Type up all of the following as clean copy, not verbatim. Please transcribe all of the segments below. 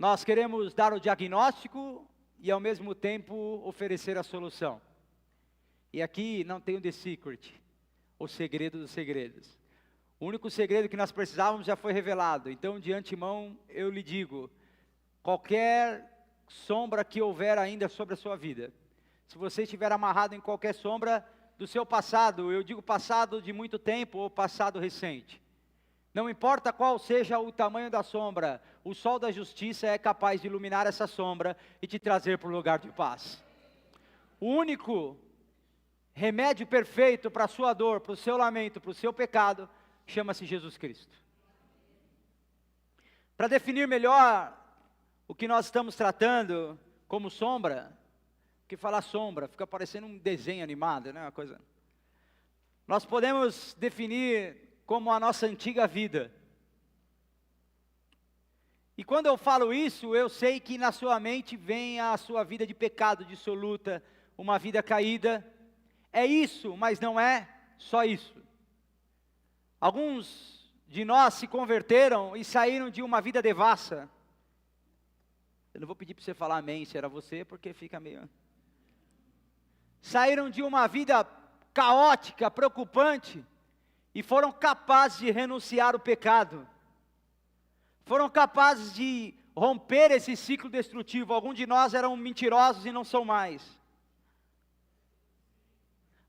Nós queremos dar o diagnóstico e ao mesmo tempo oferecer a solução. E aqui não tem o The Secret, o segredo dos segredos. O único segredo que nós precisávamos já foi revelado. Então, de antemão, eu lhe digo, qualquer sombra que houver ainda sobre a sua vida, se você estiver amarrado em qualquer sombra do seu passado, eu digo passado de muito tempo ou passado recente, não importa qual seja o tamanho da sombra, o sol da justiça é capaz de iluminar essa sombra e te trazer para o lugar de paz. O único remédio perfeito para a sua dor, para o seu lamento, para o seu pecado, chama-se Jesus Cristo. Para definir melhor o que nós estamos tratando como sombra, porque falar sombra fica parecendo um desenho animado, né? Uma coisa. Nós podemos definir como a nossa antiga vida. E quando eu falo isso, eu sei que na sua mente vem a sua vida de pecado dissoluta, uma vida caída. É isso, mas não é só isso. Alguns de nós se converteram e saíram de uma vida devassa. Eu não vou pedir para você falar amém se era você, porque fica meio... Saíram de uma vida caótica, preocupante, e foram capazes de renunciar ao pecado. Foram capazes de romper esse ciclo destrutivo. Alguns de nós eram mentirosos e não são mais.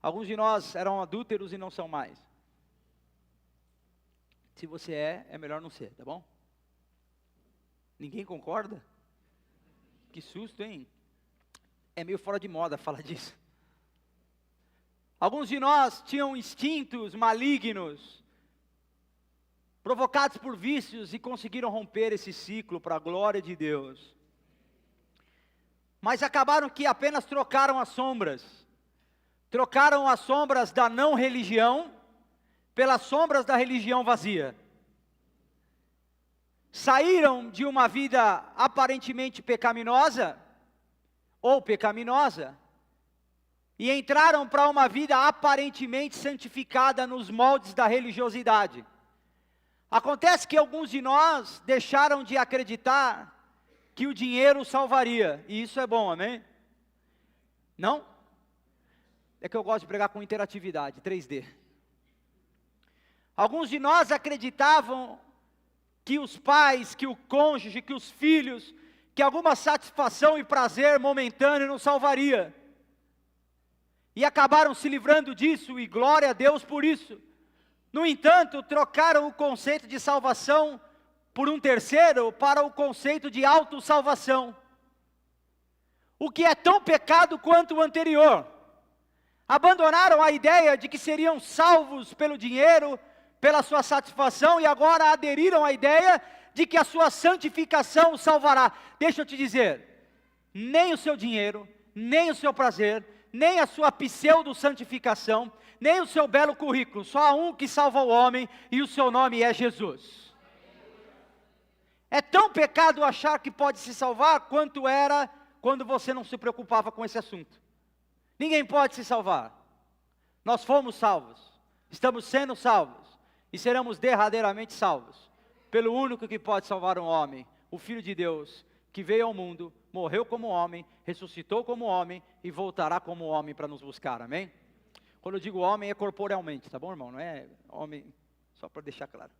Alguns de nós eram adúlteros e não são mais. Se você é melhor não ser, tá bom? Ninguém concorda? Que susto, hein? É meio fora de moda falar disso. Alguns de nós tinham instintos malignos, provocados por vícios, e conseguiram romper esse ciclo para a glória de Deus. Mas acabaram que apenas trocaram as sombras. Trocaram as sombras da não religião pelas sombras da religião vazia. Saíram de uma vida aparentemente pecaminosa, ou pecaminosa, e entraram para uma vida aparentemente santificada nos moldes da religiosidade. Acontece que alguns de nós deixaram de acreditar que o dinheiro salvaria, e isso é bom, amém? Não? É que eu gosto de pregar com interatividade, 3D. Alguns de nós acreditavam que os pais, que o cônjuge, que os filhos, que alguma satisfação e prazer momentâneo não salvaria. E acabaram se livrando disso, e glória a Deus por isso. No entanto, trocaram o conceito de salvação por um terceiro para o conceito de autossalvação. O que é tão pecado quanto o anterior. Abandonaram a ideia de que seriam salvos pelo dinheiro, pela sua satisfação, e agora aderiram à ideia de que a sua santificação o salvará. Deixa eu te dizer, nem o seu dinheiro, nem o seu prazer, nem a sua pseudo-santificação, nem o seu belo currículo, só há um que salva o homem, e o seu nome é Jesus. É tão pecado achar que pode se salvar, quanto era quando você não se preocupava com esse assunto. Ninguém pode se salvar. Nós fomos salvos, estamos sendo salvos, e seremos derradeiramente salvos, pelo único que pode salvar um homem, o Filho de Deus, que veio ao mundo, morreu como homem, ressuscitou como homem, e voltará como homem para nos buscar, amém? Quando eu digo homem, é corporealmente, tá bom, irmão? Não é homem, só para deixar claro.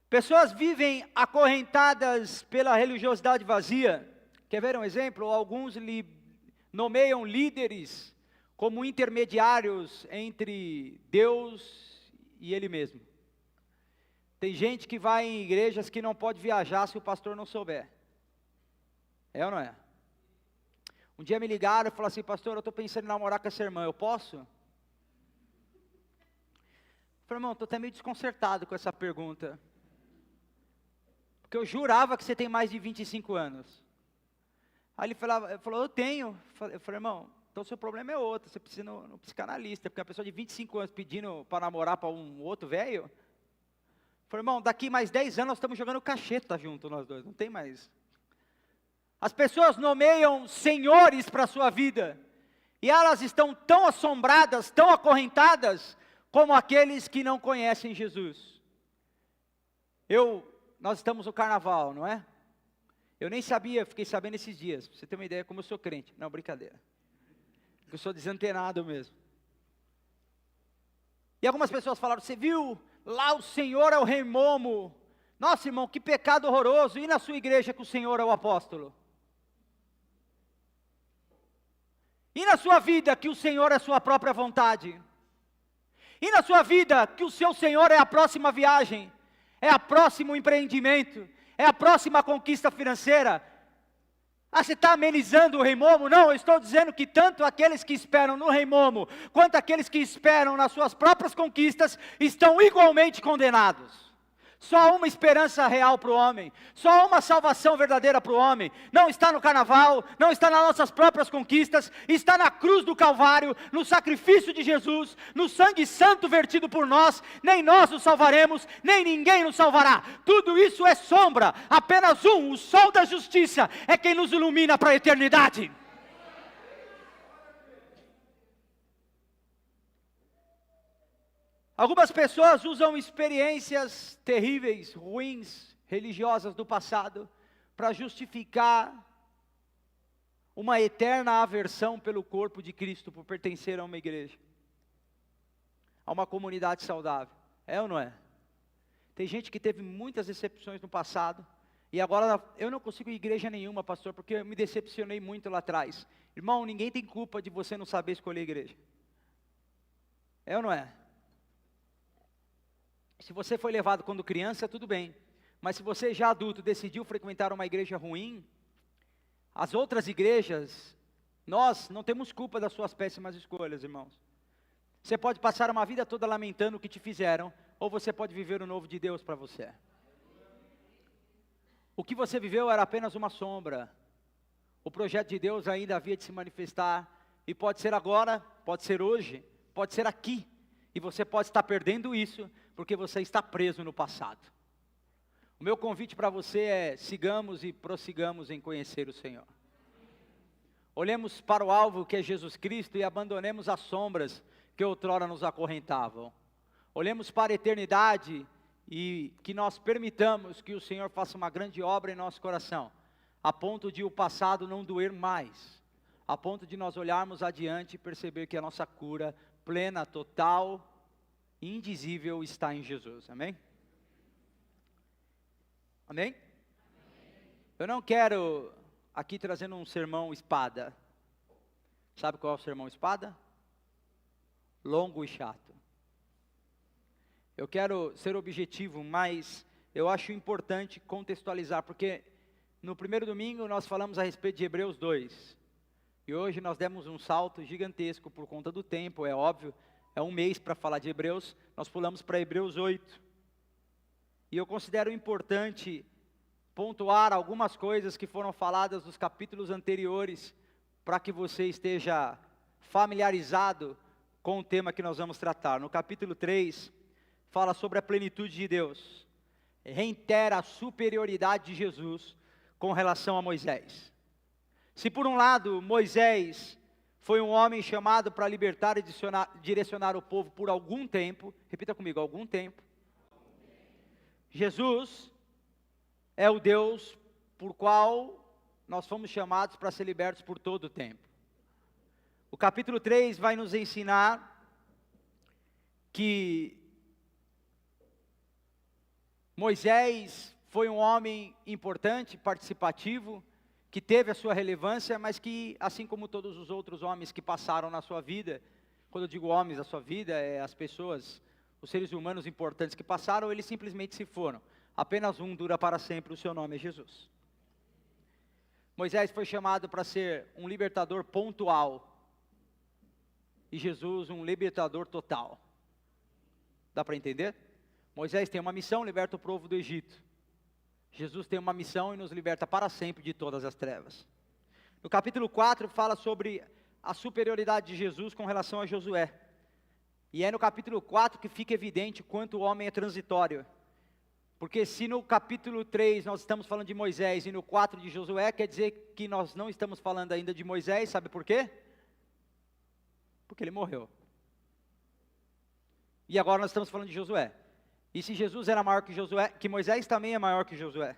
Pessoas vivem acorrentadas pela religiosidade vazia. Quer ver um exemplo? Alguns nomeiam líderes como intermediários entre Deus e Ele mesmo. Tem gente que vai em igrejas que não pode viajar se o pastor não souber. É ou não é? Um dia me ligaram e falaram assim: pastor, eu estou pensando em namorar com essa irmã, eu posso? Eu falei: irmão, estou até meio desconcertado com essa pergunta. Porque eu jurava que você tem mais de 25 anos. Aí ele falou: eu tenho. Eu falei: irmão, então o seu problema é outro, você precisa ir no psicanalista, porque uma pessoa de 25 anos pedindo para namorar para um outro velho. Eu falei: irmão, daqui mais 10 anos nós estamos jogando cacheta junto, nós dois, não tem mais. As pessoas nomeiam senhores para a sua vida, e elas estão tão assombradas, tão acorrentadas, como aqueles que não conhecem Jesus. Nós estamos no carnaval, não é? Eu nem sabia, fiquei sabendo esses dias, pra você ter uma ideia como eu sou crente. Não, brincadeira. Eu sou desantenado mesmo. E algumas pessoas falaram, você viu, lá o Senhor é o rei momo. Nossa, irmão, que pecado horroroso. E na sua igreja que o Senhor é o apóstolo? E na sua vida que o Senhor é a sua própria vontade? E na sua vida que o seu Senhor é a próxima viagem? É o próximo empreendimento? É a próxima conquista financeira? Ah, você está amenizando o rei momo? Não, eu estou dizendo que tanto aqueles que esperam no rei momo, quanto aqueles que esperam nas suas próprias conquistas, estão igualmente condenados. Só há uma esperança real para o homem, só há uma salvação verdadeira para o homem. Não está no carnaval, não está nas nossas próprias conquistas, está na cruz do Calvário, no sacrifício de Jesus, no sangue santo vertido por nós. Nem nós nos salvaremos, nem ninguém nos salvará. Tudo isso é sombra, apenas o sol da justiça, é quem nos ilumina para a eternidade. Algumas pessoas usam experiências terríveis, ruins, religiosas do passado, para justificar uma eterna aversão pelo corpo de Cristo, por pertencer a uma igreja, a uma comunidade saudável. É ou não é? Tem gente que teve muitas decepções no passado, e agora eu não consigo ir em igreja nenhuma, pastor, porque eu me decepcionei muito lá atrás. Irmão, ninguém tem culpa de você não saber escolher igreja. É ou não é? Se você foi levado quando criança, tudo bem. Mas se você já adulto decidiu frequentar uma igreja ruim, as outras igrejas, nós não temos culpa das suas péssimas escolhas, irmãos. Você pode passar uma vida toda lamentando o que te fizeram, ou você pode viver o novo de Deus para você. O que você viveu era apenas uma sombra. O projeto de Deus ainda havia de se manifestar, e pode ser agora, pode ser hoje, pode ser aqui. E você pode estar perdendo isso, porque você está preso no passado. O meu convite para você é, sigamos e prossigamos em conhecer o Senhor. Olhemos para o alvo que é Jesus Cristo e abandonemos as sombras que outrora nos acorrentavam. Olhemos para a eternidade e que nós permitamos que o Senhor faça uma grande obra em nosso coração, a ponto de o passado não doer mais, a ponto de nós olharmos adiante e perceber que a nossa cura plena, total, indizível está em Jesus, amém? Amém? Eu não quero aqui trazendo um sermão espada. Sabe qual é o sermão espada? Longo e chato. Eu quero ser objetivo, mas eu acho importante contextualizar, porque no primeiro domingo nós falamos a respeito de Hebreus 2, e hoje nós demos um salto gigantesco por conta do tempo, é óbvio, é um mês para falar de Hebreus, nós pulamos para Hebreus 8, e eu considero importante pontuar algumas coisas que foram faladas nos capítulos anteriores, para que você esteja familiarizado com o tema que nós vamos tratar. No capítulo 3, fala sobre a plenitude de Deus, reitera a superioridade de Jesus com relação a Moisés. Se por um lado Moisés foi um homem chamado para libertar e direcionar o povo por algum tempo, repita comigo, algum tempo. Jesus é o Deus por qual nós fomos chamados para ser libertos por todo o tempo. O capítulo 3 vai nos ensinar que Moisés foi um homem importante, participativo, que teve a sua relevância, mas que, assim como todos os outros homens que passaram na sua vida, quando eu digo homens, a sua vida, é as pessoas, os seres humanos importantes que passaram, eles simplesmente se foram. Apenas um dura para sempre, o seu nome é Jesus. Moisés foi chamado para ser um libertador pontual, e Jesus um libertador total. Dá para entender? Moisés tem uma missão, liberta o povo do Egito. Jesus tem uma missão e nos liberta para sempre de todas as trevas. No capítulo 4 fala sobre a superioridade de Jesus com relação a Josué. E é no capítulo 4 que fica evidente quanto o homem é transitório. Porque se no capítulo 3 nós estamos falando de Moisés e no 4 de Josué, quer dizer que nós não estamos falando ainda de Moisés, sabe por quê? Porque ele morreu. E agora nós estamos falando de Josué. E se Jesus era maior que Josué, que Moisés também é maior que Josué.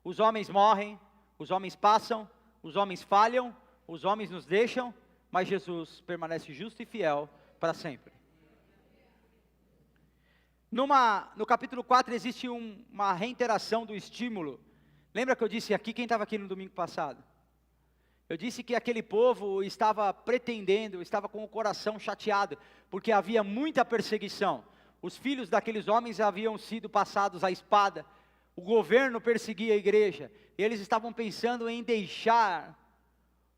os homens morrem, os homens passam, os homens falham, os homens nos deixam, mas Jesus permanece justo e fiel para sempre. No capítulo 4 existe uma reiteração do estímulo. Lembra que eu disse aqui, quem estava aqui no domingo passado? Eu disse que aquele povo estava pretendendo, estava com o coração chateado, porque havia muita perseguição. Os filhos daqueles homens haviam sido passados à espada, o governo perseguia a igreja, e eles estavam pensando em deixar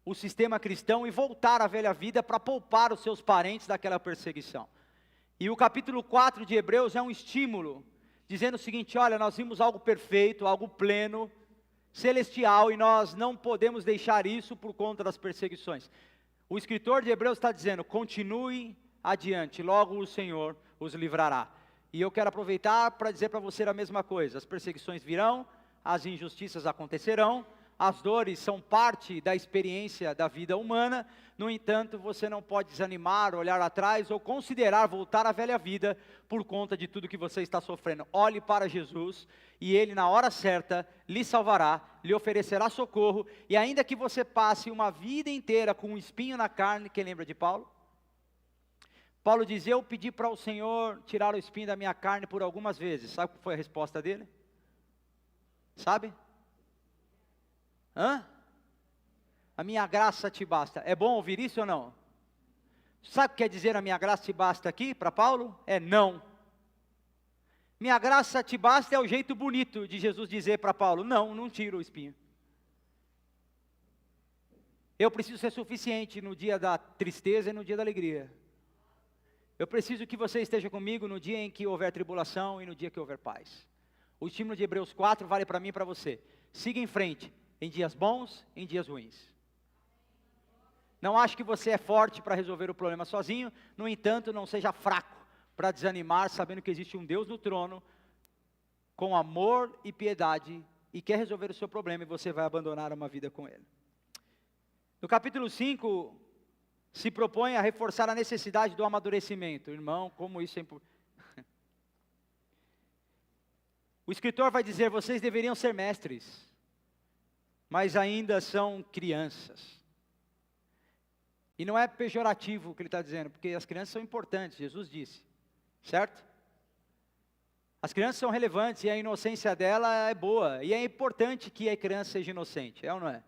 o sistema cristão e voltar à velha vida para poupar os seus parentes daquela perseguição. E o capítulo 4 de Hebreus é um estímulo, dizendo o seguinte: olha, nós vimos algo perfeito, algo pleno, celestial, e nós não podemos deixar isso por conta das perseguições. O escritor de Hebreus está dizendo: continue adiante, logo o Senhor os livrará. E eu quero aproveitar para dizer para você a mesma coisa: as perseguições virão, as injustiças acontecerão, as dores são parte da experiência da vida humana. No entanto, você não pode desanimar, olhar atrás ou considerar voltar à velha vida por conta de tudo que você está sofrendo. Olhe para Jesus e Ele na hora certa lhe salvará, lhe oferecerá socorro. E ainda que você passe uma vida inteira com um espinho na carne, quem lembra de Paulo? Paulo diz: eu pedi para o Senhor tirar o espinho da minha carne por algumas vezes. Sabe qual foi a resposta dele? Sabe? A minha graça te basta. É bom ouvir isso ou não? Sabe o que quer dizer a minha graça te basta aqui para Paulo? É não. Minha graça te basta é o jeito bonito de Jesus dizer para Paulo: não tiro o espinho. Eu preciso ser suficiente no dia da tristeza e no dia da alegria. Eu preciso que você esteja comigo no dia em que houver tribulação e no dia que houver paz. O estímulo de Hebreus 4 vale para mim e para você. Siga em frente, em dias bons, em dias ruins. Não ache que você é forte para resolver o problema sozinho. No entanto, não seja fraco para desanimar, sabendo que existe um Deus no trono, com amor e piedade, e quer resolver o seu problema, e você vai abandonar uma vida com Ele. No capítulo 5, se propõe a reforçar a necessidade do amadurecimento. Irmão, como isso é importante. O escritor vai dizer: vocês deveriam ser mestres, mas ainda são crianças. E não é pejorativo o que ele está dizendo, porque as crianças são importantes, Jesus disse, certo? As crianças são relevantes e a inocência dela é boa, e é importante que a criança seja inocente, é ou não é?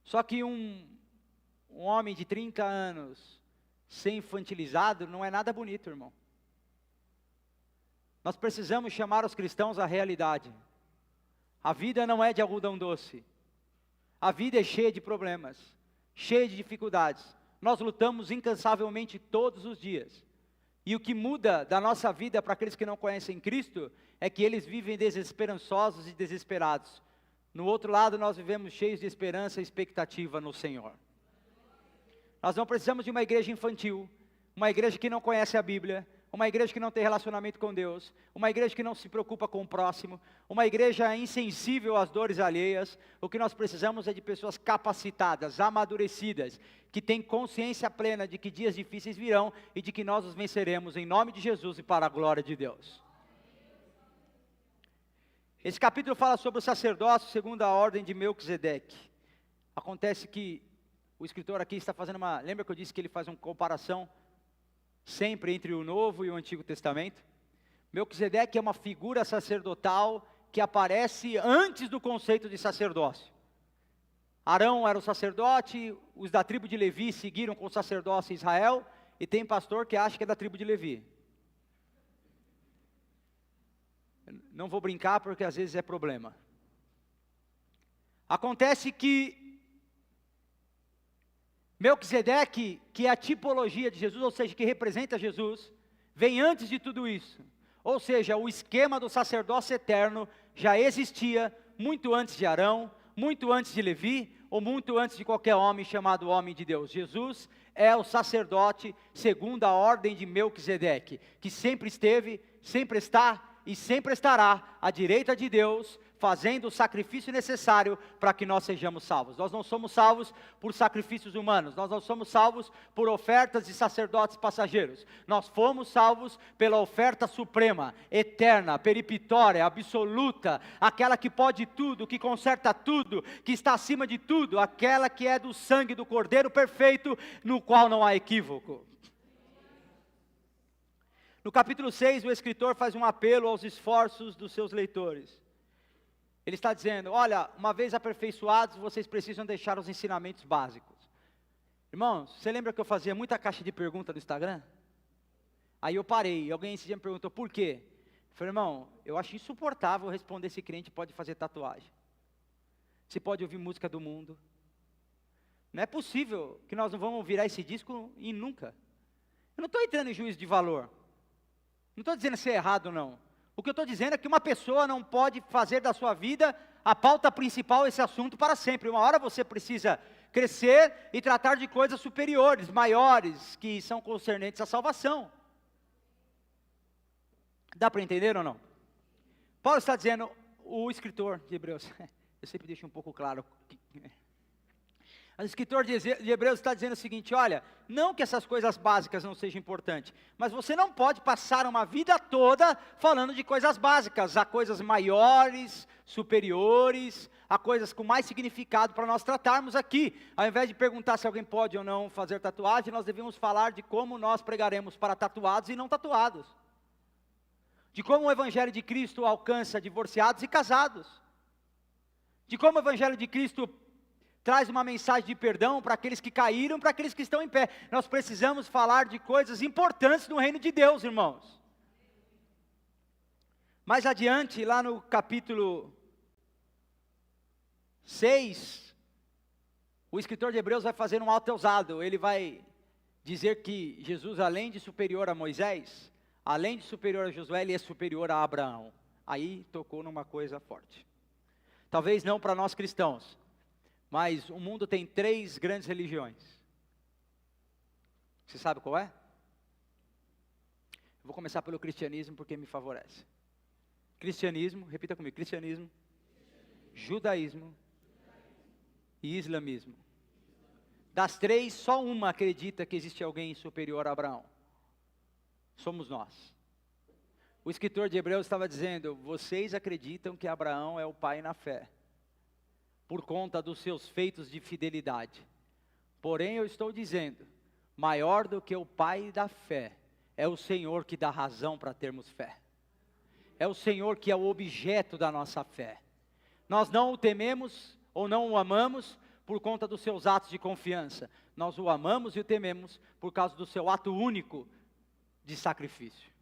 Só que um homem de 30 anos, ser infantilizado, não é nada bonito, irmão. Nós precisamos chamar os cristãos à realidade. A vida não é de algodão doce, a vida é cheia de problemas, cheia de dificuldades. Nós lutamos incansavelmente todos os dias. E o que muda da nossa vida para aqueles que não conhecem Cristo, é que eles vivem desesperançosos e desesperados. No outro lado, nós vivemos cheios de esperança e expectativa no Senhor. Nós não precisamos de uma igreja infantil, uma igreja que não conhece a Bíblia, uma igreja que não tem relacionamento com Deus, uma igreja que não se preocupa com o próximo, uma igreja insensível às dores alheias. O que nós precisamos é de pessoas capacitadas, amadurecidas, que têm consciência plena de que dias difíceis virão e de que nós os venceremos em nome de Jesus e para a glória de Deus. Esse capítulo fala sobre o sacerdócio segundo a ordem de Melquisedeque. Acontece que o escritor aqui está fazendo lembra que eu disse que ele faz uma comparação sempre entre o Novo e o Antigo Testamento? Melquisedeque é uma figura sacerdotal que aparece antes do conceito de sacerdócio. Arão era o sacerdote, os da tribo de Levi seguiram com o sacerdócio em Israel, e tem pastor que acha que é da tribo de Levi. Não vou brincar porque às vezes é problema. Acontece que Melquisedeque, que é a tipologia de Jesus, ou seja, que representa Jesus, vem antes de tudo isso. Ou seja, o esquema do sacerdócio eterno já existia muito antes de Arão, muito antes de Levi, ou muito antes de qualquer homem chamado homem de Deus. Jesus é o sacerdote segundo a ordem de Melquisedeque, que sempre esteve, sempre está e sempre estará à direita de Deus, fazendo o sacrifício necessário para que nós sejamos salvos. Nós não somos salvos por sacrifícios humanos, nós não somos salvos por ofertas de sacerdotes passageiros. Nós fomos salvos pela oferta suprema, eterna, peripitória, absoluta, aquela que pode tudo, que conserta tudo, que está acima de tudo, aquela que é do sangue do Cordeiro perfeito, no qual não há equívoco. No capítulo 6, o escritor faz um apelo aos esforços dos seus leitores. Ele está dizendo, olha, uma vez aperfeiçoados, vocês precisam deixar os ensinamentos básicos. Irmãos, você lembra que eu fazia muita caixa de pergunta no Instagram? Aí eu parei, alguém esse dia me perguntou, por quê? Eu falei, irmão, eu acho insuportável responder se crente pode fazer tatuagem. Se pode ouvir música do mundo. Não é possível que nós não vamos virar esse disco e nunca. Eu não estou entrando em juízo de valor. Não estou dizendo se é errado, não. O que eu estou dizendo é que uma pessoa não pode fazer da sua vida a pauta principal, esse assunto, para sempre. Uma hora você precisa crescer e tratar de coisas superiores, maiores, que são concernentes à salvação. Dá para entender ou não? Paulo está dizendo, o escritor de Hebreus, eu sempre deixo um pouco claro. O escritor de Hebreus está dizendo o seguinte, olha, não que essas coisas básicas não sejam importantes, mas você não pode passar uma vida toda falando de coisas básicas, há coisas maiores, superiores, há coisas com mais significado para nós tratarmos aqui. Ao invés de perguntar se alguém pode ou não fazer tatuagem, nós devemos falar de como nós pregaremos para tatuados e não tatuados. De como o Evangelho de Cristo alcança divorciados e casados. De como o Evangelho de Cristo traz uma mensagem de perdão para aqueles que caíram, para aqueles que estão em pé. Nós precisamos falar de coisas importantes no reino de Deus, irmãos. Mais adiante, lá no capítulo 6, o escritor de Hebreus vai fazer um alto ousado. Ele vai dizer que Jesus, além de superior a Moisés, além de superior a Josué, ele é superior a Abraão. Aí tocou numa coisa forte. Talvez não para nós cristãos, mas o mundo tem 3 grandes religiões. Você sabe qual é? Eu vou começar pelo cristianismo porque me favorece. Cristianismo, repita comigo, cristianismo, judaísmo e islamismo. Das 3, só uma acredita que existe alguém superior a Abraão. Somos nós. O escritor de Hebreus estava dizendo, vocês acreditam que Abraão é o pai na fé, por conta dos seus feitos de fidelidade. Porém, eu estou dizendo, maior do que o pai da fé, é o Senhor que dá razão para termos fé. É o Senhor que é o objeto da nossa fé. Nós não o tememos ou não o amamos por conta dos seus atos de confiança. Nós o amamos e o tememos por causa do seu ato único de sacrifício.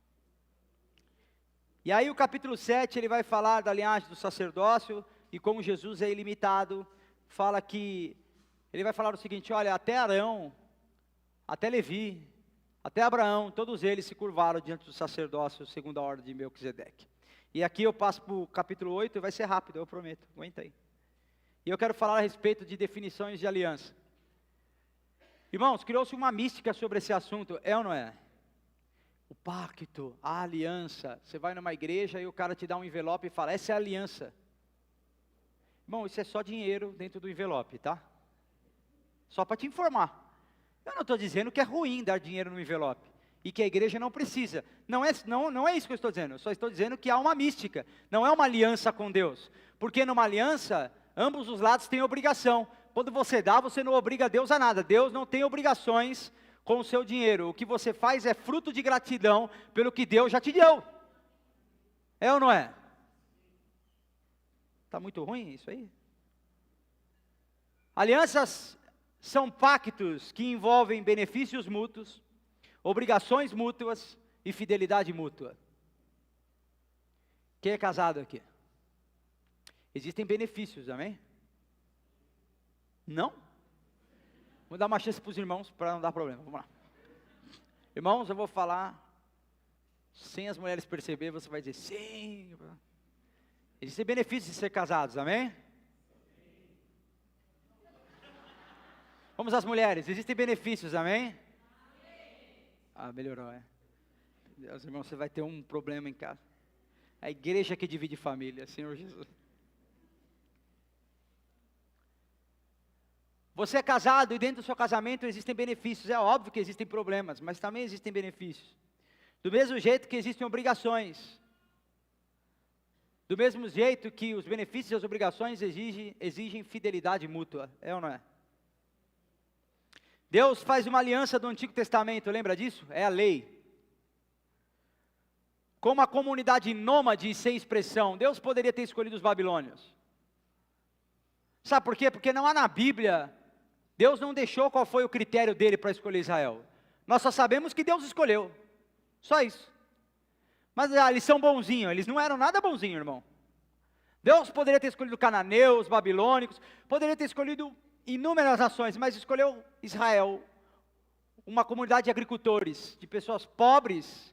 E aí o capítulo 7, ele vai falar da linhagem do sacerdócio, e como Jesus é ilimitado, fala que, ele vai falar o seguinte, olha, até Arão, até Levi, até Abraão, todos eles se curvaram diante do sacerdócio, segundo a ordem de Melquisedeque. E aqui eu passo para o capítulo 8, e vai ser rápido, eu prometo, aguenta aí. E eu quero falar a respeito de definições de aliança. Irmãos, criou-se uma mística sobre esse assunto, é ou não é? O pacto, a aliança, você vai numa igreja e o cara te dá um envelope e fala, essa é a aliança. Irmão, isso é só dinheiro dentro do envelope, tá? Só para te informar. Eu não estou dizendo que é ruim dar dinheiro no envelope, e que a igreja não precisa. Não é isso que eu estou dizendo, eu só estou dizendo que há uma mística, não é uma aliança com Deus. Porque numa aliança, ambos os lados têm obrigação. Quando você dá, você não obriga Deus a nada. Deus não tem obrigações com o seu dinheiro. O que você faz é fruto de gratidão pelo que Deus já te deu. É ou não é? Está muito ruim isso aí? Alianças são pactos que envolvem benefícios mútuos, obrigações mútuas e fidelidade mútua. Quem é casado aqui? Existem benefícios, amém? Não? Vou dar uma chance para os irmãos, para não dar problema, vamos lá. Irmãos, eu vou falar, sem as mulheres perceber, você vai dizer, sim. Existem benefícios de ser casados, amém? Vamos às mulheres, existem benefícios, amém? Ah, melhorou, é. Deus, irmão, você vai ter um problema em casa. A igreja que divide família, Senhor Jesus. Você é casado e dentro do seu casamento existem benefícios. É óbvio que existem problemas, mas também existem benefícios. Do mesmo jeito que existem obrigações. Do mesmo jeito que os benefícios e as obrigações exigem fidelidade mútua. É ou não é? Deus faz uma aliança do Antigo Testamento, lembra disso? É a lei. Como a comunidade nômade sem expressão, Deus poderia ter escolhido os babilônios. Sabe por quê? Porque não há na Bíblia, Deus não deixou qual foi o critério dele para escolher Israel. Nós só sabemos que Deus escolheu. Só isso. Mas eles são bonzinhos, eles não eram nada bonzinhos, irmão. Deus poderia ter escolhido cananeus, babilônicos, poderia ter escolhido inúmeras nações, mas escolheu Israel, uma comunidade de agricultores, de pessoas pobres.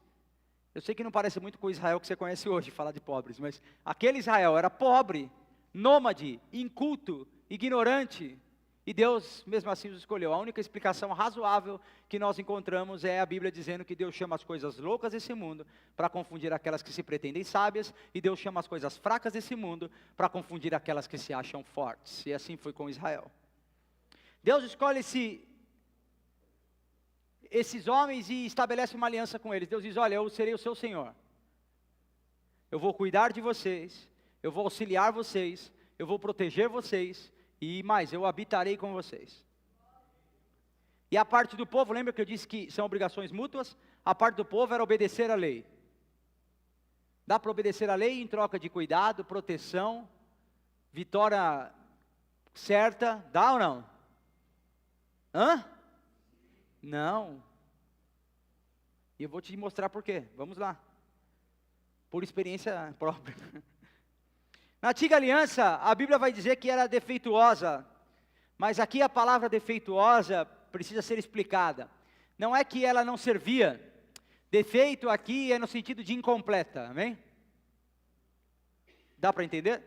Eu sei que não parece muito com o Israel que você conhece hoje, falar de pobres, mas aquele Israel era pobre, nômade, inculto, ignorante, e Deus mesmo assim os escolheu. A única explicação razoável que nós encontramos é a Bíblia dizendo que Deus chama as coisas loucas desse mundo para confundir aquelas que se pretendem sábias, e Deus chama as coisas fracas desse mundo para confundir aquelas que se acham fortes, e assim foi com Israel. Deus escolhe esses homens e estabelece uma aliança com eles. Deus diz: olha, eu serei o seu Senhor, eu vou cuidar de vocês, eu vou auxiliar vocês, eu vou proteger vocês, e mais, eu habitarei com vocês. E a parte do povo, lembra que eu disse que são obrigações mútuas? A parte do povo era obedecer à lei. Dá para obedecer à lei em troca de cuidado, proteção, vitória certa, dá ou não? Hã? Não. E eu vou te mostrar por quê. Vamos lá. Por experiência própria. Na antiga aliança, a Bíblia vai dizer que era defeituosa. Mas aqui a palavra defeituosa precisa ser explicada. Não é que ela não servia. Defeito aqui é no sentido de incompleta. Amém? Dá para entender?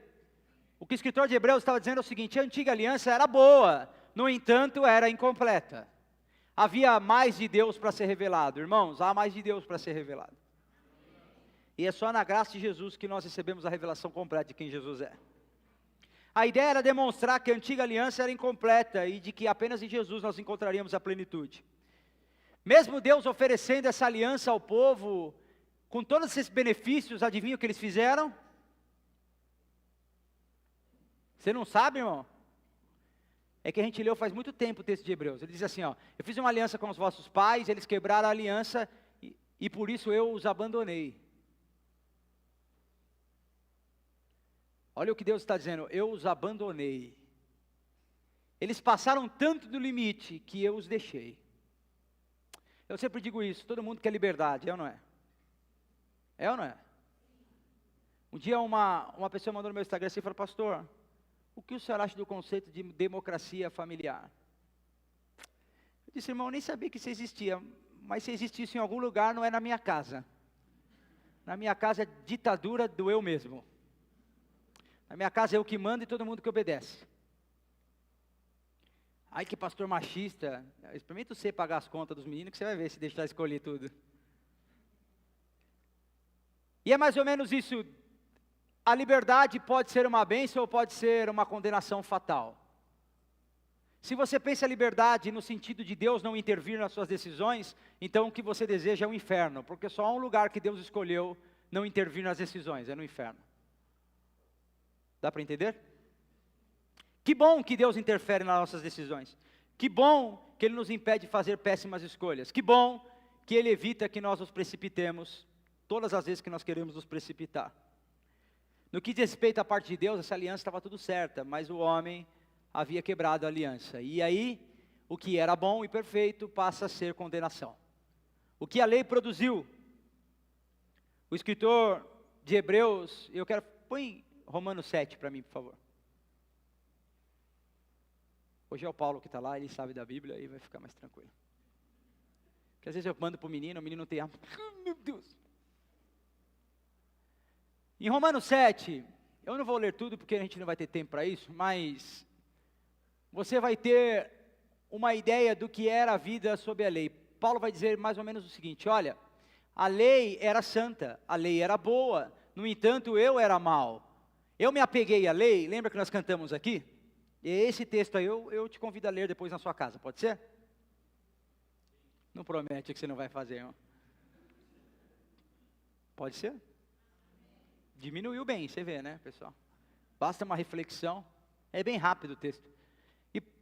O que o escritor de Hebreus estava dizendo é o seguinte: a antiga aliança era boa, no entanto era incompleta. Havia mais de Deus para ser revelado. Irmãos, há mais de Deus para ser revelado. E é só na graça de Jesus que nós recebemos a revelação completa de quem Jesus é. A ideia era demonstrar que a antiga aliança era incompleta e de que apenas em Jesus nós encontraríamos a plenitude. Mesmo Deus oferecendo essa aliança ao povo, com todos esses benefícios, adivinha o que eles fizeram? Você não sabe, irmão? É que a gente leu faz muito tempo o texto de Hebreus. Ele diz assim, ó: eu fiz uma aliança com os vossos pais, eles quebraram a aliança e por isso eu os abandonei. Olha o que Deus está dizendo: eu os abandonei. Eles passaram tanto do limite que eu os deixei. Eu sempre digo isso, todo mundo quer liberdade, é ou não é? É ou não é? Um dia uma pessoa mandou no meu Instagram assim e falou: pastor, o que o senhor acha do conceito de democracia familiar? Eu disse: irmão, eu nem sabia que isso existia, mas se existisse em algum lugar, não é na minha casa. Na minha casa é ditadura do eu mesmo. Na minha casa é eu que mando e todo mundo que obedece. Ai, que pastor machista. Experimenta você pagar as contas dos meninos que você vai ver se deixar escolher tudo. E é mais ou menos isso. A liberdade pode ser uma bênção ou pode ser uma condenação fatal. Se você pensa a liberdade no sentido de Deus não intervir nas suas decisões, então o que você deseja é o inferno, porque só há um lugar que Deus escolheu não intervir nas decisões, é no inferno. Dá para entender? Que bom que Deus interfere nas nossas decisões. Que bom que Ele nos impede de fazer péssimas escolhas. Que bom que Ele evita que nós nos precipitemos todas as vezes que nós queremos nos precipitar. No que diz respeito à parte de Deus, essa aliança estava tudo certa, mas o homem havia quebrado a aliança. E aí, o que era bom e perfeito passa a ser condenação. O que a lei produziu. O escritor de Hebreus, eu quero... Põe Romanos 7 para mim, por favor. Hoje é o Paulo que está lá, ele sabe da Bíblia, aí vai ficar mais tranquilo. Porque às vezes eu mando para o menino tem... Meu Deus! Em Romanos 7, eu não vou ler tudo porque a gente não vai ter tempo para isso, mas você vai ter uma ideia do que era a vida sob a lei. Paulo vai dizer mais ou menos o seguinte: olha, a lei era santa, a lei era boa, no entanto eu era mau. Eu me apeguei à lei, lembra que nós cantamos aqui? E esse texto aí eu te convido a ler depois na sua casa, pode ser? Não promete que você não vai fazer, irmão. Pode ser? Diminuiu bem, você vê, né, pessoal? Basta uma reflexão, é bem rápido o texto.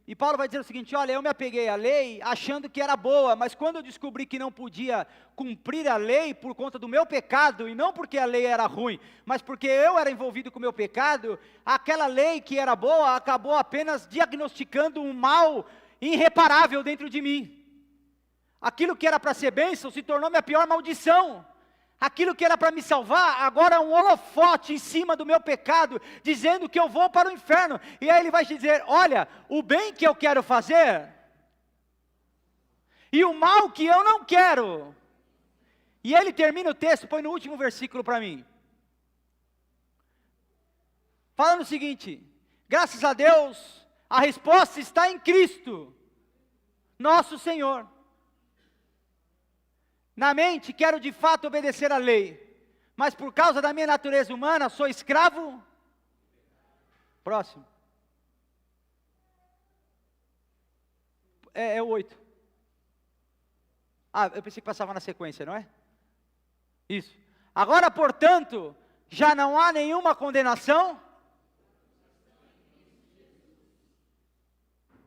E Paulo vai dizer o seguinte: olha, eu me apeguei à lei achando que era boa, mas quando eu descobri que não podia cumprir a lei por conta do meu pecado, e não porque a lei era ruim, mas porque eu era envolvido com o meu pecado, aquela lei que era boa acabou apenas diagnosticando um mal irreparável dentro de mim. Aquilo que era para ser bênção se tornou minha pior maldição. Aquilo que era para me salvar, agora é um holofote em cima do meu pecado, dizendo que eu vou para o inferno. E aí ele vai te dizer: olha, o bem que eu quero fazer, e o mal que eu não quero. E ele termina o texto, põe no último versículo para mim, falando o seguinte: graças a Deus, a resposta está em Cristo, nosso Senhor. Na mente, quero de fato obedecer à lei, mas por causa da minha natureza humana, sou escravo. Próximo. É o 8. Eu pensei que passava na sequência, não é? Isso. Agora, portanto, já não há nenhuma condenação.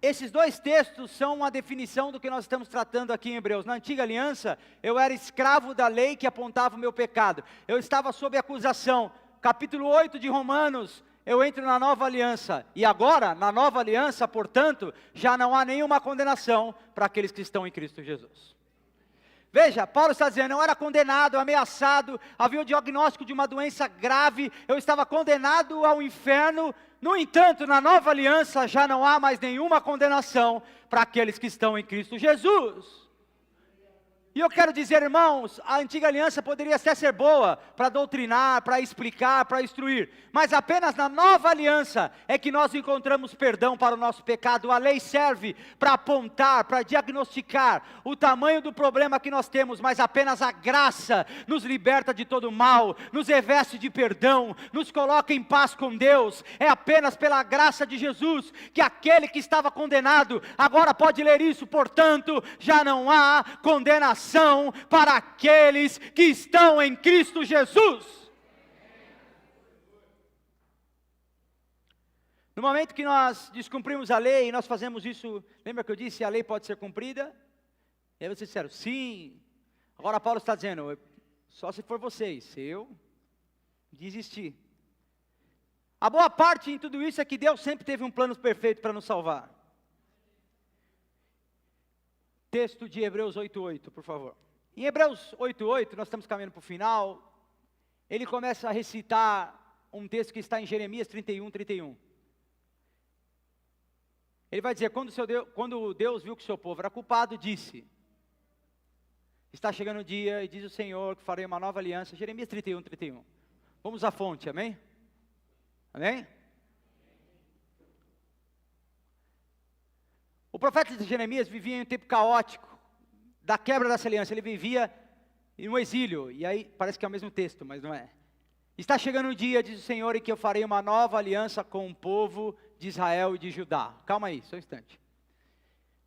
Esses dois textos são uma definição do que nós estamos tratando aqui em Hebreus. Na antiga aliança, eu era escravo da lei que apontava o meu pecado. Eu estava sob acusação. Capítulo 8 de Romanos, eu entro na nova aliança. E agora, na nova aliança, portanto, já não há nenhuma condenação para aqueles que estão em Cristo Jesus. Veja, Paulo está dizendo: eu era condenado, ameaçado, havia o diagnóstico de uma doença grave, eu estava condenado ao inferno. No entanto, na nova aliança já não há mais nenhuma condenação para aqueles que estão em Cristo Jesus. E eu quero dizer, irmãos, a antiga aliança poderia até ser boa para doutrinar, para explicar, para instruir, mas apenas na nova aliança é que nós encontramos perdão para o nosso pecado. A lei serve para apontar, para diagnosticar o tamanho do problema que nós temos, mas apenas a graça nos liberta de todo mal, nos reveste de perdão, nos coloca em paz com Deus. É apenas pela graça de Jesus que aquele que estava condenado agora pode ler isso. Portanto, já não há condenação para aqueles que estão em Cristo Jesus. No momento que nós descumprimos a lei, nós fazemos isso, lembra que eu disse, a lei pode ser cumprida? E aí vocês disseram, sim. Agora Paulo está dizendo, só se for vocês, se eu desistir. A boa parte em tudo isso é que Deus sempre teve um plano perfeito para nos salvar. Texto de Hebreus 8:8, por favor. Em Hebreus 8:8, nós estamos caminhando para o final. Ele começa a recitar um texto que está em Jeremias 31:31. Ele vai dizer: quando Deus viu que o seu povo era culpado, disse: está chegando o dia, e diz o Senhor, que farei uma nova aliança. Jeremias 31:31. Vamos à fonte, amém? Amém? O profeta de Jeremias vivia em um tempo caótico, da quebra dessa aliança. Ele vivia em um exílio, e aí parece que é o mesmo texto, mas não é. Está chegando o dia, diz o Senhor, em que eu farei uma nova aliança com o povo de Israel e de Judá. Calma aí, só um instante.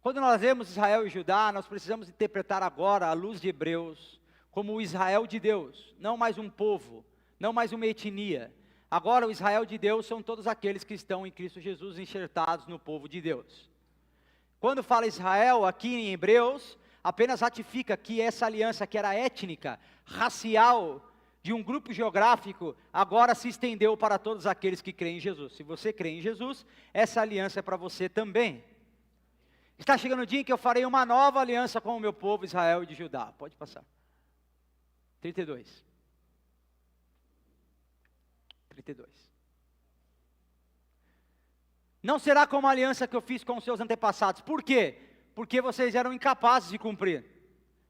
Quando nós vemos Israel e Judá, nós precisamos interpretar agora, à luz de Hebreus, como o Israel de Deus, não mais um povo, não mais uma etnia. Agora o Israel de Deus são todos aqueles que estão em Cristo Jesus, enxertados no povo de Deus. Quando fala Israel aqui em Hebreus, apenas ratifica que essa aliança que era étnica, racial, de um grupo geográfico, agora se estendeu para todos aqueles que creem em Jesus. Se você crê em Jesus, essa aliança é para você também. Está chegando o dia em que eu farei uma nova aliança com o meu povo Israel e de Judá. Pode passar. 32. Não será como a aliança que eu fiz com os seus antepassados. Por quê? Porque vocês eram incapazes de cumprir.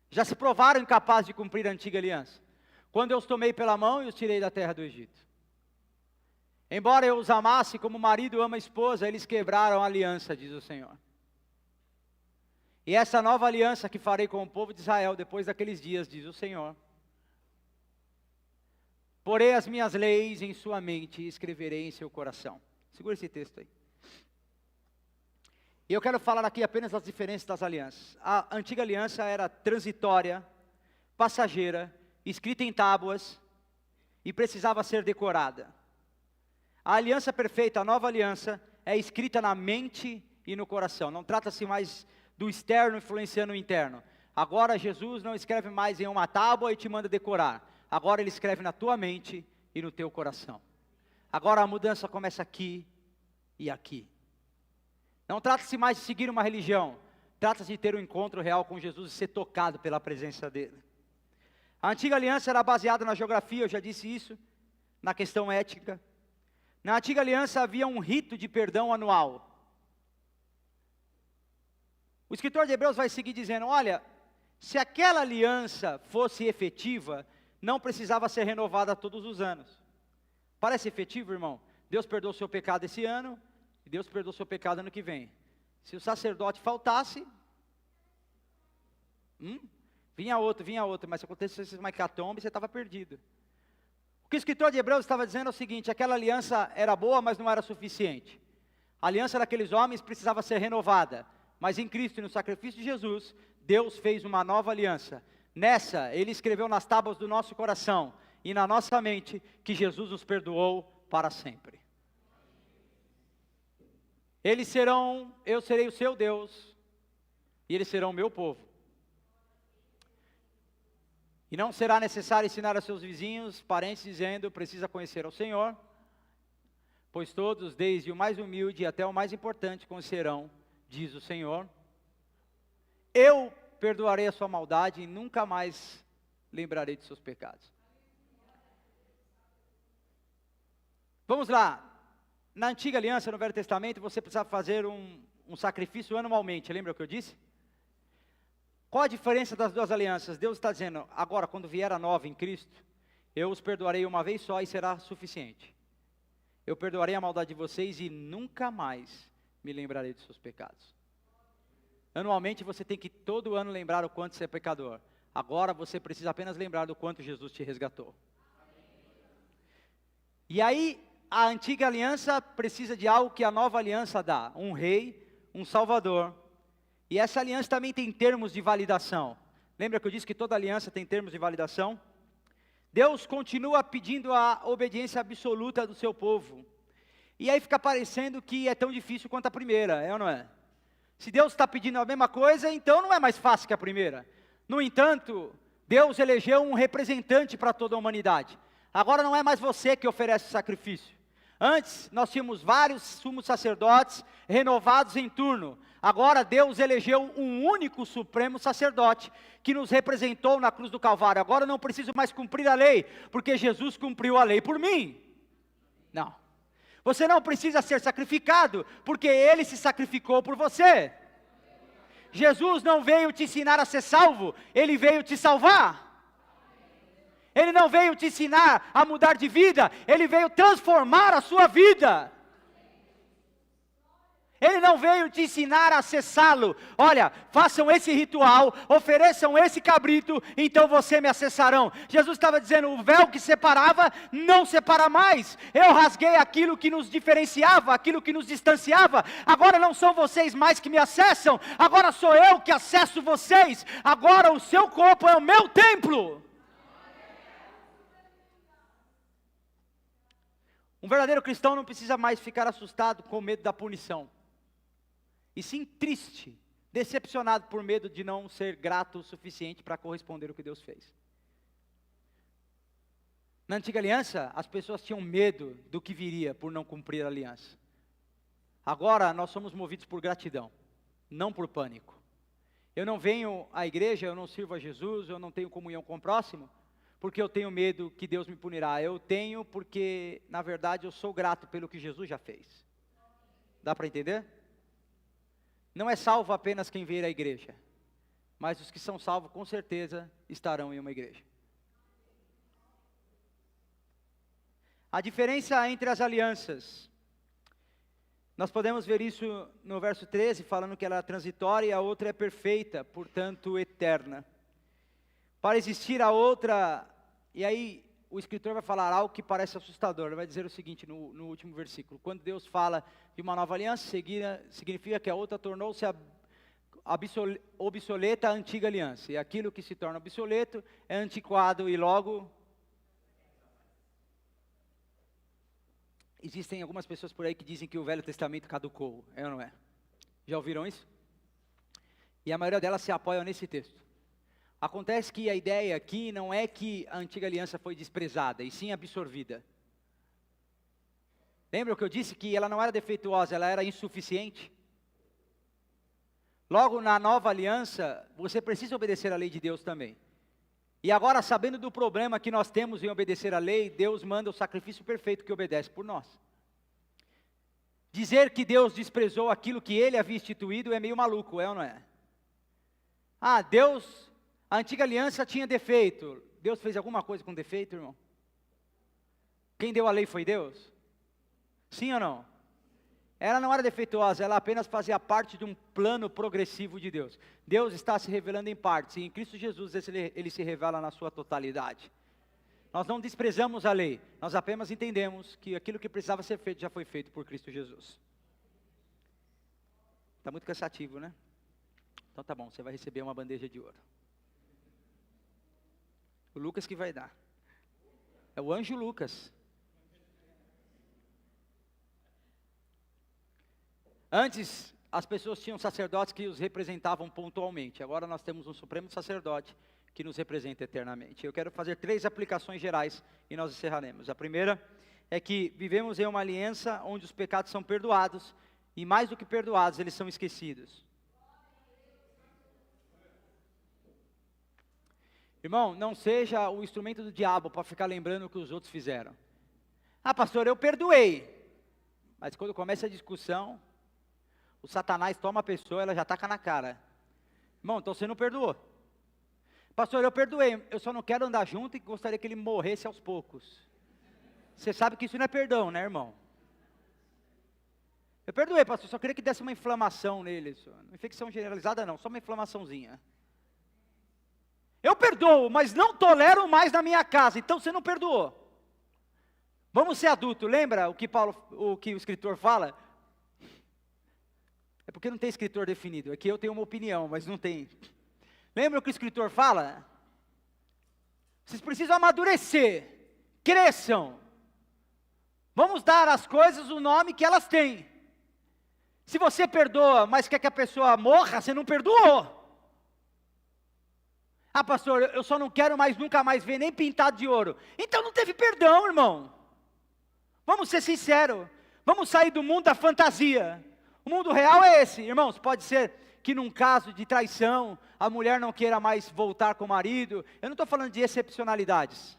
Já se provaram incapazes de cumprir a antiga aliança. Quando eu os tomei pela mão e os tirei da terra do Egito. Embora eu os amasse como o marido ama a esposa, eles quebraram a aliança, diz o Senhor. E essa nova aliança que farei com o povo de Israel depois daqueles dias, diz o Senhor. porei as minhas leis em sua mente e escreverei em seu coração. Segura esse texto aí. E eu quero falar aqui apenas das diferenças das alianças. A antiga aliança era transitória, passageira, escrita em tábuas e precisava ser decorada. A aliança perfeita, a nova aliança, é escrita na mente e no coração. Não trata-se mais do externo influenciando o interno. Agora Jesus não escreve mais em uma tábua e te manda decorar. Agora Ele escreve na tua mente e no teu coração. Agora a mudança começa aqui e aqui. Não trata-se mais de seguir uma religião. Trata-se de ter um encontro real com Jesus e ser tocado pela presença dEle. A antiga aliança era baseada na geografia, eu já disse isso, na questão ética. Na antiga aliança havia um rito de perdão anual. O escritor de Hebreus vai seguir dizendo, olha, se aquela aliança fosse efetiva, não precisava ser renovada todos os anos. Parece efetivo, irmão? Deus perdoou o seu pecado esse ano, e Deus perdoou o seu pecado ano que vem. Se o sacerdote faltasse, vinha outro, mas se acontecesse uma hecatombe, você estava perdido. O que o escritor de Hebreus estava dizendo é o seguinte, aquela aliança era boa, mas não era suficiente. A aliança daqueles homens precisava ser renovada, mas em Cristo e no sacrifício de Jesus, Deus fez uma nova aliança. Nessa, Ele escreveu nas tábuas do nosso coração e na nossa mente que Jesus nos perdoou para sempre. Eu serei o seu Deus, e eles serão o meu povo. E não será necessário ensinar a seus vizinhos, parentes, dizendo, precisa conhecer ao Senhor, pois todos, desde o mais humilde até o mais importante, conhecerão, diz o Senhor. Eu perdoarei a sua maldade e nunca mais lembrarei de seus pecados. Vamos lá. Na antiga aliança, no Velho Testamento, você precisava fazer um sacrifício anualmente, lembra o que eu disse? Qual a diferença das duas alianças? Deus está dizendo, agora quando vier a nova em Cristo, eu os perdoarei uma vez só e será suficiente. Eu perdoarei a maldade de vocês e nunca mais me lembrarei de seus pecados. Anualmente você tem que todo ano lembrar o quanto você é pecador. Agora você precisa apenas lembrar do quanto Jesus te resgatou. E aí, a antiga aliança precisa de algo que a nova aliança dá. Um rei, um salvador. E essa aliança também tem termos de validação. Lembra que eu disse que toda aliança tem termos de validação? Deus continua pedindo a obediência absoluta do seu povo. E aí fica parecendo que é tão difícil quanto a primeira, é ou não é? Se Deus está pedindo a mesma coisa, então não é mais fácil que a primeira. No entanto, Deus elegeu um representante para toda a humanidade. Agora não é mais você que oferece o sacrifício. Antes, nós tínhamos vários sumos sacerdotes renovados em turno. Agora, Deus elegeu um único supremo sacerdote que nos representou na cruz do Calvário. Agora eu não preciso mais cumprir a lei, porque Jesus cumpriu a lei por mim. Não. Você não precisa ser sacrificado, porque Ele se sacrificou por você. Jesus não veio te ensinar a ser salvo, Ele veio te salvar. Ele não veio te ensinar a mudar de vida, Ele veio transformar a sua vida. Ele não veio te ensinar a acessá-lo. Olha, façam esse ritual, ofereçam esse cabrito, então você me acessarão. Jesus estava dizendo, o véu que separava, não separa mais. Eu rasguei aquilo que nos diferenciava, aquilo que nos distanciava. Agora não são vocês mais que me acessam, agora sou eu que acesso vocês. Agora o seu corpo é o meu templo. Um verdadeiro cristão não precisa mais ficar assustado com medo da punição. E sim triste, decepcionado por medo de não ser grato o suficiente para corresponder ao que Deus fez. Na antiga aliança, as pessoas tinham medo do que viria por não cumprir a aliança. Agora, nós somos movidos por gratidão, não por pânico. Eu não venho à igreja, eu não sirvo a Jesus, eu não tenho comunhão com o próximo, porque eu tenho medo que Deus me punirá. Eu tenho porque, na verdade, eu sou grato pelo que Jesus já fez. Dá para entender? Não é salvo apenas quem vier à igreja, mas os que são salvos com certeza estarão em uma igreja. A diferença entre as alianças, nós podemos ver isso no verso 13, falando que ela é transitória e a outra é perfeita, portanto eterna. Para existir a outra, e aí o escritor vai falar algo que parece assustador. Ele vai dizer o seguinte no último versículo: quando Deus fala de uma nova aliança, significa que a outra tornou-se obsoleta a antiga aliança. E aquilo que se torna obsoleto é antiquado e logo... Existem algumas pessoas por aí que dizem que o Velho Testamento caducou, é ou não é? Já ouviram isso? E a maioria delas se apoiam nesse texto. Acontece que a ideia aqui não é que a antiga aliança foi desprezada, e sim absorvida. Lembra que eu disse que ela não era defeituosa, ela era insuficiente? Logo, na nova aliança, você precisa obedecer a lei de Deus também. E agora, sabendo do problema que nós temos em obedecer a lei, Deus manda o sacrifício perfeito que obedece por nós. Dizer que Deus desprezou aquilo que Ele havia instituído é meio maluco, é ou não é? A antiga aliança tinha defeito. Deus fez alguma coisa com defeito, irmão? Quem deu a lei foi Deus? Sim ou não? Ela não era defeituosa, ela apenas fazia parte de um plano progressivo de Deus. Deus está se revelando em partes, e em Cristo Jesus ele se revela na sua totalidade. Nós não desprezamos a lei, nós apenas entendemos que aquilo que precisava ser feito já foi feito por Cristo Jesus. Está muito cansativo, né? Então tá bom, você vai receber uma bandeja de ouro. O Lucas que vai dar. É o anjo Lucas. Antes, as pessoas tinham sacerdotes que os representavam pontualmente. Agora nós temos um supremo sacerdote que nos representa eternamente. Eu quero fazer 3 aplicações gerais e nós encerraremos. A primeira é que vivemos em uma aliança onde os pecados são perdoados e mais do que perdoados, eles são esquecidos. Irmão, não seja o instrumento do diabo para ficar lembrando o que os outros fizeram. Ah, pastor, eu perdoei. Mas quando começa a discussão, o Satanás toma a pessoa, ela já taca na cara. Irmão, então você não perdoou. Pastor, eu perdoei, eu só não quero andar junto e gostaria que ele morresse aos poucos. Você sabe que isso não é perdão, né, irmão? Eu perdoei, pastor, só queria que desse uma inflamação nele. Não infecção generalizada não, só uma inflamaçãozinha. Eu perdoo, mas não tolero mais na minha casa, então você não perdoou. Vamos ser adultos, lembra o que o escritor fala? É porque não tem escritor definido, é que eu tenho uma opinião, mas não tem. Lembra o que o escritor fala? Vocês precisam amadurecer, cresçam. Vamos dar às coisas o nome que elas têm. Se você perdoa, mas quer que a pessoa morra, você não perdoou. Ah, pastor, eu só não quero mais, nunca mais ver nem pintado de ouro. Então não teve perdão, irmão. Vamos ser sinceros. Vamos sair do mundo da fantasia. O mundo real é esse, irmãos. Pode ser que num caso de traição, a mulher não queira mais voltar com o marido. Eu não estou falando de excepcionalidades.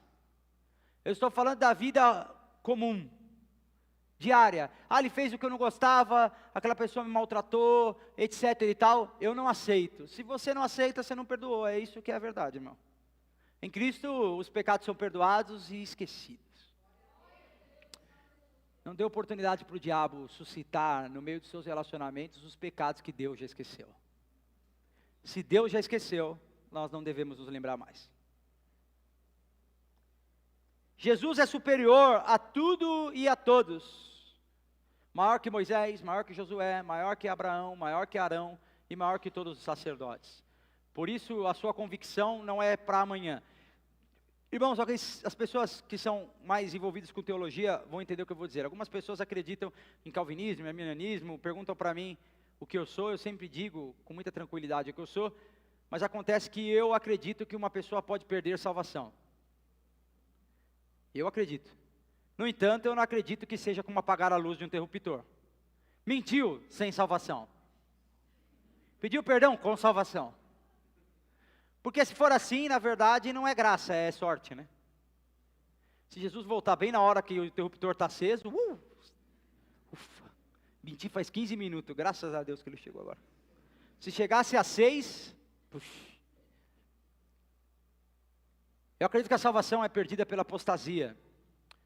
Eu estou falando da vida comum, diária. Ah, ele fez o que eu não gostava, aquela pessoa me maltratou, etc e tal. Eu não aceito. Se você não aceita, você não perdoou. É isso que é a verdade, irmão. Em Cristo, os pecados são perdoados e esquecidos. Não dê oportunidade para o diabo suscitar no meio dos seus relacionamentos os pecados que Deus já esqueceu. Se Deus já esqueceu, nós não devemos nos lembrar mais. Jesus é superior a tudo e a todos. Maior que Moisés, maior que Josué, maior que Abraão, maior que Arão e maior que todos os sacerdotes. Por isso a sua convicção não é para amanhã. Irmãos, as pessoas que são mais envolvidas com teologia vão entender o que eu vou dizer. Algumas pessoas acreditam em calvinismo, em arminianismo, perguntam para mim o que eu sou. Eu sempre digo com muita tranquilidade o que eu sou, mas acontece que eu acredito que uma pessoa pode perder salvação. Eu acredito. No entanto, eu não acredito que seja como apagar a luz de um interruptor. Mentiu sem salvação. Pediu perdão com salvação. Porque se for assim, na verdade, não é graça, é sorte, né? Se Jesus voltar bem na hora que o interruptor está aceso, ufa, mentir faz 15 minutos, graças a Deus que ele chegou agora. Se chegasse a 6, eu acredito que a salvação é perdida pela apostasia.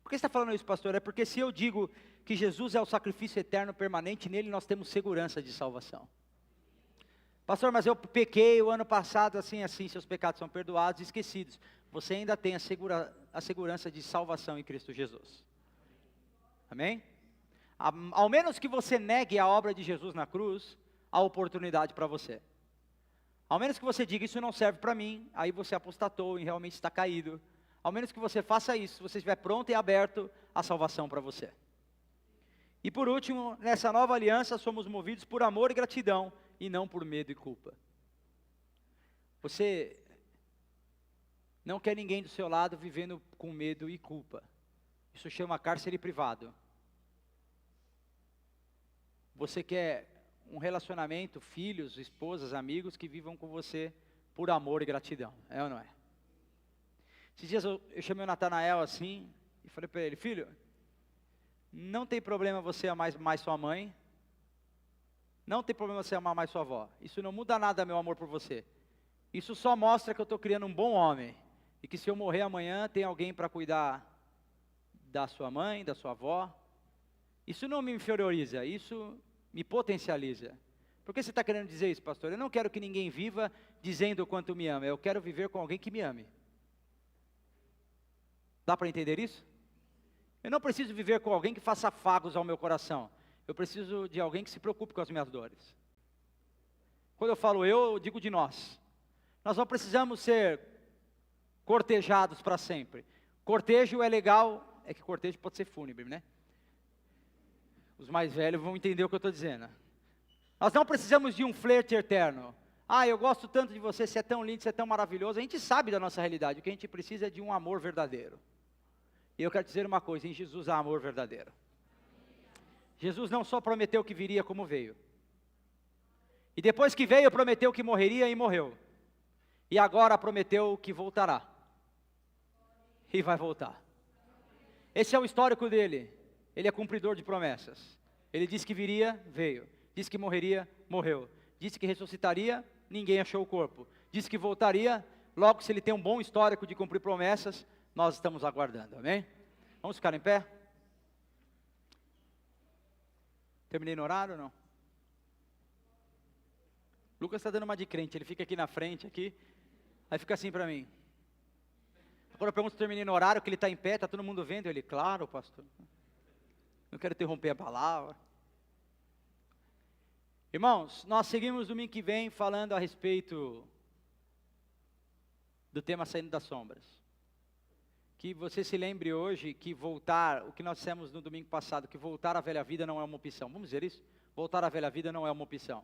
Por que você está falando isso, pastor? É porque se eu digo que Jesus é o sacrifício eterno permanente, nele nós temos segurança de salvação. Pastor, mas eu pequei o ano passado assim, seus pecados são perdoados e esquecidos. você ainda tem a segurança de salvação em Cristo Jesus. Amém? Ao menos que você negue a obra de Jesus na cruz, há oportunidade para você. Ao menos que você diga, isso não serve para mim, aí você apostatou e realmente está caído. Ao menos que você faça isso, se você estiver pronto e aberto, a salvação para você. E por último, nessa nova aliança, somos movidos por amor e gratidão, e não por medo e culpa. Você não quer ninguém do seu lado vivendo com medo e culpa. Isso chama cárcere privado. Você quer um relacionamento, filhos, esposas, amigos que vivam com você por amor e gratidão, é ou não é? Esses dias eu chamei o Natanael assim, e falei para ele, filho, não tem problema você amar mais sua mãe, não tem problema você amar mais sua avó, isso não muda nada meu amor por você, isso só mostra que eu estou criando um bom homem, e que se eu morrer amanhã, tem alguém para cuidar da sua mãe, da sua avó. Isso não me inferioriza, isso me potencializa. Por que você está querendo dizer isso, pastor? Eu não quero que ninguém viva dizendo o quanto me ama, eu quero viver com alguém que me ame. Dá para entender isso? Eu não preciso viver com alguém que faça afagos ao meu coração, eu preciso de alguém que se preocupe com as minhas dores. Quando eu falo eu digo de nós. Nós não precisamos ser cortejados para sempre. Cortejo é legal, é que cortejo pode ser fúnebre, né? Os mais velhos vão entender o que eu estou dizendo. Nós não precisamos de um flerte eterno. Ah, eu gosto tanto de você, você é tão lindo, você é tão maravilhoso. A gente sabe da nossa realidade, o que a gente precisa é de um amor verdadeiro. E eu quero dizer uma coisa, em Jesus há amor verdadeiro. Jesus não só prometeu que viria como veio. E depois que veio, prometeu que morreria e morreu. E agora prometeu que voltará. E vai voltar. Esse é o histórico dele. Ele é cumpridor de promessas. Ele disse que viria, veio. Disse que morreria, morreu. Disse que ressuscitaria, ninguém achou o corpo. Disse que voltaria, logo se ele tem um bom histórico de cumprir promessas, nós estamos aguardando, amém? Vamos ficar em pé? Terminei no horário ou não? Lucas está dando uma de crente, ele fica aqui na frente, aqui, aí fica assim para mim. Agora eu pergunto se terminei no horário, que ele está em pé, está todo mundo vendo? Ele, claro, pastor. Não quero interromper a palavra. Irmãos, nós seguimos domingo que vem falando a respeito do tema Saindo das Sombras. Que você se lembre hoje que voltar, o que nós dissemos no domingo passado, que voltar à velha vida não é uma opção. Vamos dizer isso? Voltar à velha vida não é uma opção.